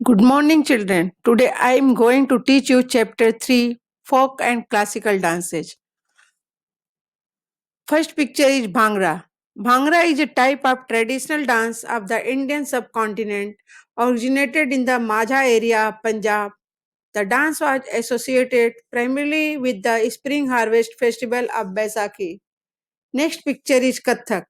Good morning, children. Today I am going to teach you chapter 3 Folk and Classical Dances. First picture is Bhangra. Bhangra is a type of traditional dance of the Indian subcontinent originated in the Majha area of Punjab. The dance was associated primarily with the spring harvest festival of Baisakhi. Next picture is Kathak.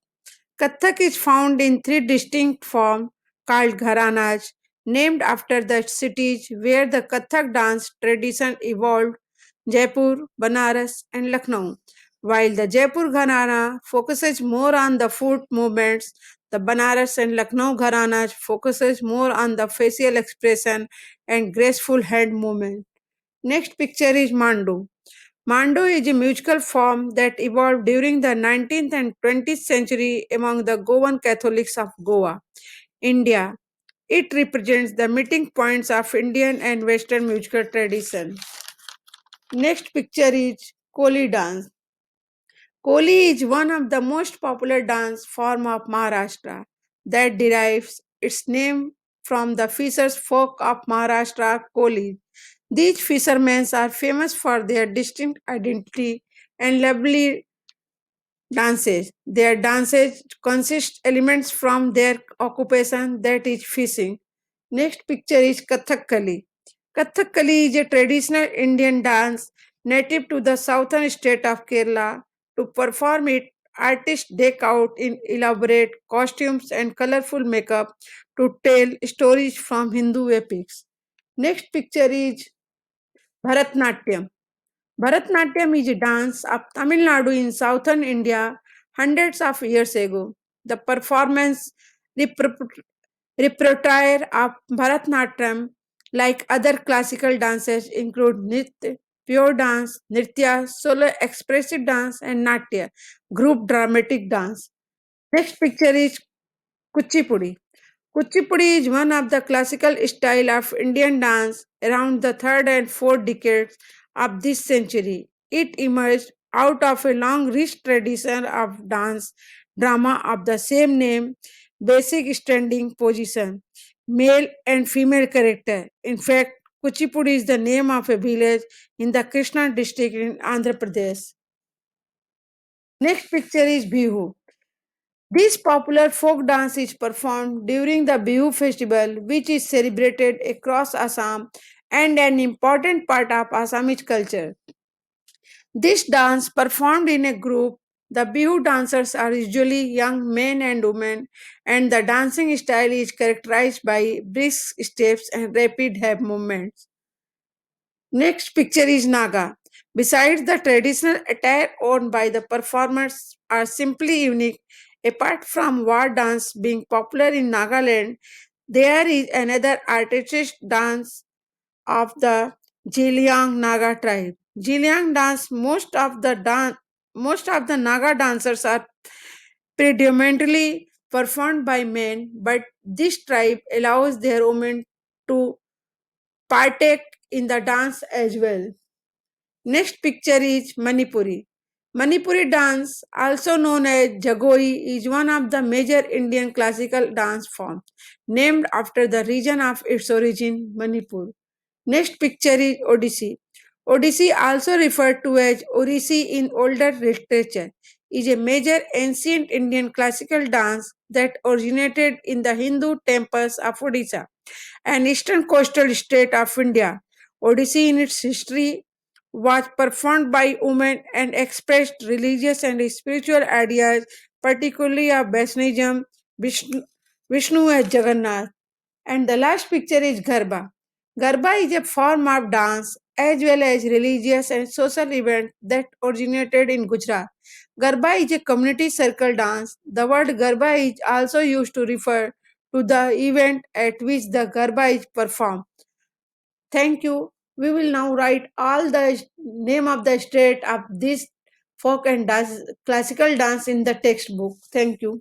Kathak is found in three distinct forms called gharanas, named after the cities where the Kathak dance tradition evolved: Jaipur, Banaras, and Lucknow. While the Jaipur gharana focuses more on the foot movements, the Banaras and Lucknow gharanas focuses more on the facial expression and graceful hand movement. Next picture is Mandu. Mando is a musical form that evolved during the 19th and 20th century among the Goan Catholics of Goa, India. It represents the meeting points of Indian and Western musical tradition. Next picture is Koli dance. Koli is one of the most popular dance form of Maharashtra that derives its name from the fishers folk of Maharashtra, Koli. These fishermen are famous for their distinct identity and lovely dances. Their dances consist elements from their occupation, that is fishing. Next picture is Kathakali. Kathakali is a traditional Indian dance native to the southern state of Kerala. To perform it, artists deck out in elaborate costumes and colorful makeup to tell stories from Hindu epics. Next picture is Bharatnatyam. Bharatnatyam is a dance of Tamil Nadu in southern India hundreds of years ago. The performance repertoire of Bharatnatyam, like other classical dances, include Nritya, pure dance, Nritya, solo expressive dance, and Natya, group dramatic dance. Next picture is Kuchipudi. Kuchipudi is one of the classical style of Indian dance around the third and fourth decades of this century. It emerged out of a long rich tradition of dance drama of the same name, basic standing position, male and female character. In fact, Kuchipudi is the name of a village in the Krishna district in Andhra Pradesh. Next picture is Bihu. This popular folk dance is performed during the Bihu festival, which is celebrated across Assam and an important part of Assamese culture. This dance, performed in a group, the Bihu dancers are usually young men and women, and the dancing style is characterized by brisk steps and rapid hip movements. Next picture is Naga. Besides the traditional attire worn by the performers are simply unique, apart from war dance being popular in Nagaland, there is another artistic dance of the Jiliang Naga tribe. Jiliang dance most of the Naga dancers are predominantly performed by men, but this tribe allows their women to partake in the dance as well. Next picture is Manipuri. Manipuri dance, also known as Jagoi, is one of the major Indian classical dance forms, named after the region of its origin, Manipur. Next picture is Odissi. Odissi, also referred to as Orisi in older literature, is a major ancient Indian classical dance that originated in the Hindu temples of Odisha, an eastern coastal state of India. Odissi in its history was performed by women and expressed religious and spiritual ideas, particularly of Vaishnavism, Vishnu as Jagannath. And the last picture is Garba. Garba is a form of dance as well as religious and social event that originated in Gujarat. Garba is a community circle dance. The word Garba is also used to refer to the event at which the Garba is performed. Thank you. We will now write all the name of the state of this folk and dance, classical dance in the textbook. Thank you.